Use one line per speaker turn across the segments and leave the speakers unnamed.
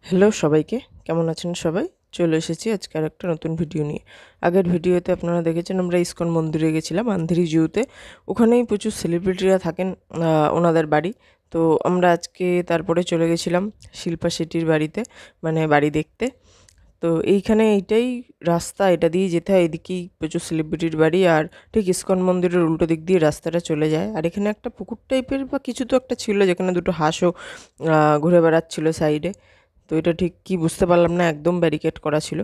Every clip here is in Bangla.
হ্যালো সবাইকে, কেমন আছেন সবাই? চলে এসেছি আজকে আরেকটা নতুন ভিডিও নিয়ে। আগের ভিডিওতে আপনারা দেখেছেন আমরা ইসকন মন্দিরে গেছিলাম আন্ধেরি জুতে। ওখানেই প্রচুর সেলিব্রিটিরা থাকেন, ওনাদের বাড়ি। তো আমরা আজকে তারপরে চলে গেছিলাম শিল্পা শেট্টির বাড়িতে, মানে বাড়ি দেখতে। তো এইখানে এইটাই রাস্তা, এটা দিয়ে যেতে হয়। এদিকেই প্রচুর সেলিব্রিটির বাড়ি, আর ঠিক ইসকন মন্দিরের উল্টো দিক দিয়ে রাস্তাটা চলে যায়। আর এখানে একটা পুকুর টাইপের বা কিছু তো একটা ছিল, যেখানে দুটো হাঁসও ঘুরে বেড়াচ্ছিল সাইডে। তো এটা ঠিক কি বুঝতে পারলাম না, একদম ব্যারিকেড করা ছিল।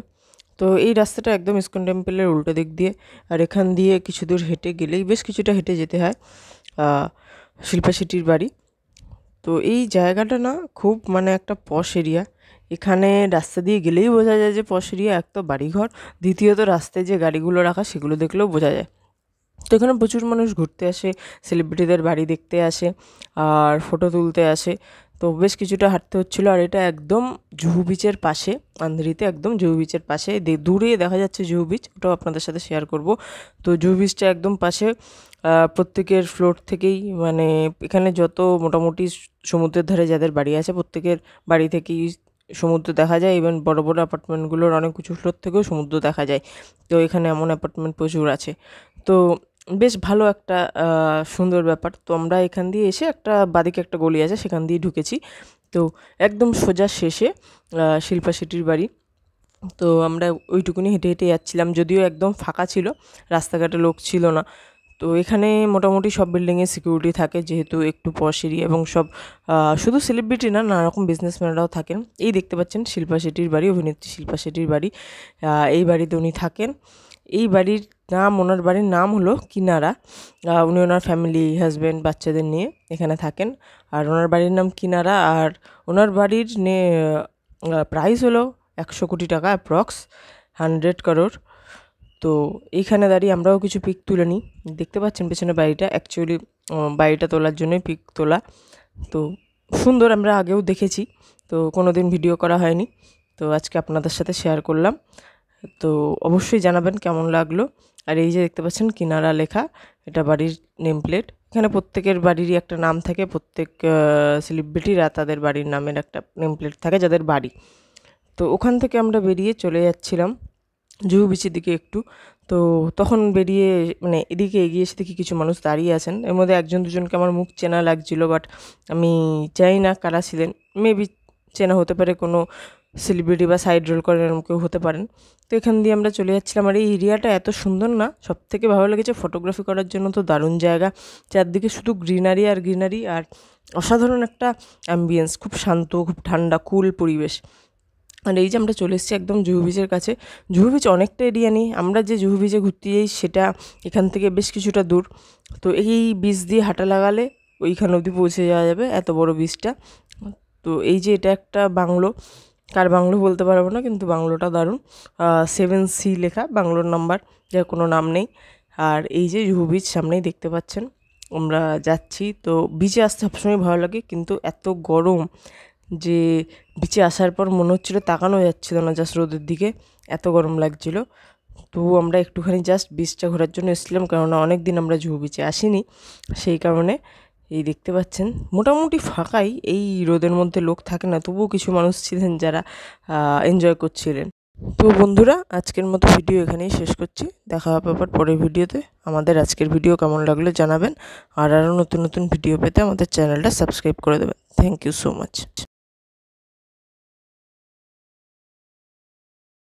তো এই রাস্তাটা একদম ইসকন টেম্পলের উল্টো দিক দিয়ে, আর এখান দিয়ে কিছু দূর হেঁটে গেলেই, বেশ কিছুটা হেঁটে যেতে হয় শিল্পা শেট্টির বাড়ি। তো এই জায়গাটা না খুব মানে একটা পশ এরিয়া। এখানে রাস্তা দিয়ে গেলেই বোঝা যায় যে পশ এরিয়া। এক তো বাড়িঘর, দ্বিতীয়ত রাস্তায় যে গাড়িগুলো রাখা সেগুলো দেখলেও বোঝা যায়। তো এখানে প্রচুর মানুষ ঘুরতে আসে, সেলিব্রিটিদের বাড়ি দেখতে আসে আর ফটো তুলতে আসে। তো বেশ কিছুটা হাঁটতে হচ্ছিলো, আর এটা একদম জুহু বিচের পাশে, আন্ধেরিতে একদম জুহু বিচের পাশে। দূরে দেখা যাচ্ছে জুহু বিচ, ওটাও আপনাদের সাথে শেয়ার করব। তো জুহু বিচটা একদম পাশে। প্রত্যেকের ফ্লোর থেকেই, মানে এখানে যত মোটামুটি সমুদ্রের ধারে যাদের বাড়ি আছে প্রত্যেকের বাড়ি থেকেই সমুদ্র দেখা যায়। ইভেন বড় বড় অ্যাপার্টমেন্টগুলোর অনেক উঁচু ফ্লোর থেকেও সমুদ্র দেখা যায়। তো এখানে এমন অ্যাপার্টমেন্ট প্রচুর আছে। তো বেশ ভালো একটা সুন্দর ব্যাপার। তো আমরা এখান দিয়ে এসে একটা বাদিকে একটা গলি আছে, সেখান দিয়ে ঢুকেছি। তো একদম সোজা শেষে শিল্পা শেট্টির বাড়ি। তো আমরা ওইটুকুনি হেঁটে হেঁটে যাচ্ছিলাম, যদিও একদম ফাঁকা ছিল, রাস্তাঘাটে লোক ছিল না। তো এখানে মোটামুটি সব বিল্ডিংয়ে সিকিউরিটি থাকে, যেহেতু একটু পশ এরিয়া, এবং সব শুধু সেলিব্রিটি না, নানা রকম বিজনেসম্যানরাও থাকেন। এই দেখতে পাচ্ছেন শিল্পা শেট্টির বাড়ি, অভিনেত্রী শিল্পা শেট্টির বাড়ি। এই বাড়িতে উনি থাকেন। এই বাড়ির নাম, ওনার বাড়ির নাম হলো কিনারা। উনি ওনার ফ্যামিলি, হাজব্যান্ড, বাচ্চাদের নিয়ে এখানে থাকেন। আর ওনার বাড়ির নাম কিনারা। আর ওনার বাড়ির প্রাইস হলো 100 কোটি টাকা, অ্যাপ্রক্স 100 crore। তো এইখানে দাঁড়িয়ে আমরাও কিছু পিক তুলে নিই। দেখতে পাচ্ছেন পেছনে বাড়িটা, অ্যাকচুয়ালি বাড়িটা তোলার জন্যই পিক তোলা। তো সুন্দর, আমরা আগেও দেখেছি, তো কোনো দিন ভিডিও করা হয়নি। তো আজকে আপনাদের সাথে শেয়ার করলাম। তো অবশ্যই জানাবেন কেমন লাগলো। আর এই যে দেখতে পাচ্ছেন কিনারা লেখা, এটা বাড়ির নেম প্লেট। এখানে প্রত্যেকের বাড়িরই একটা নাম থাকে, প্রত্যেক সেলিব্রিটিরা তাদের বাড়ির নামের একটা নেম প্লেট থাকে যাদের বাড়ি। তো ওখান থেকে আমরা বেরিয়ে চলে যাচ্ছিলাম জুহু বিচের দিকে একটু। তো তখন বেরিয়ে, মানে এদিকে এগিয়ে এসে দেখি কিছু মানুষ দাঁড়িয়ে আছেন। এর মধ্যে একজন দুজনকে আমার মুখ চেনা লাগছিলো, বাট আমি জানি না কারা ছিলেন। মেবি চেনা হতে পারে, কোনো সেলিব্রিটি বা সাইড রোল করেন এরকম কেউ হতে পারেন। তো এখান দিয়ে আমরা চলে যাচ্ছিলাম। আর এই এরিয়াটা এত সুন্দর না, সবথেকে ভালো লেগেছে ফটোগ্রাফি করার জন্য তো দারুণ জায়গা। চারদিকে শুধু গ্রিনারি আর গ্রিনারি, আর অসাধারণ একটা অ্যাম্বিয়েন্স, খুব শান্ত, খুব ঠান্ডা, কুল পরিবেশ। আর এই যে আমরা চলে এসেছি একদম জুহু বিচের কাছে। জুহু বিচ অনেকটা এরিয়া নেই, আমরা যে জুহু বিচে ঘুরতে যাই সেটা এখান থেকে বেশ কিছুটা দূর। তো এই বিচ দিয়ে হাঁটা লাগালে ওইখানে অবধি পৌঁছে যাওয়া যাবে, এত বড় বিচটা। তো এই যে এটা একটা বাংলো, কার বাংলো বলতে পারবো না, কিন্তু বাংলোটা দারুণ। 7C লেখা, বাংলোর নাম্বার, যার কোনো নাম নেই। আর এই যে জুহু বিচ সামনেই দেখতে পাচ্ছেন, আমরা যাচ্ছি। তো বিচে আসতে সবসময় ভালো লাগে, কিন্তু এত গরম যে বিচে আসার পর মনে হচ্ছিলো তাকানো যাচ্ছিল না জাস্ট রোদের দিকে, এত গরম লাগছিল। তো আমরা একটুখানি জাস্ট বিচটা ঘোরার জন্য এসেছিলাম, কেননা অনেক দিন আমরা জুহু বিচে আসিনি, সেই কারণে। এই দেখতে পাচ্ছেন মোটামুটি ফাঁকাই, এই রোদের মধ্যে লোক থাকে না, তবুও কিছু মানুষ ছিলেন যারা এনজয় করছিলেন। তো বন্ধুরা, আজকের মতো ভিডিও এখানেই শেষ করছি। দেখা হবে আবার পরের ভিডিওতে। আমাদের আজকের ভিডিও কেমন লাগলো জানাবেন, আর আরও নতুন নতুন ভিডিও পেতে আমাদের চ্যানেলটা সাবস্ক্রাইব করে দেবেন। Thank you so much.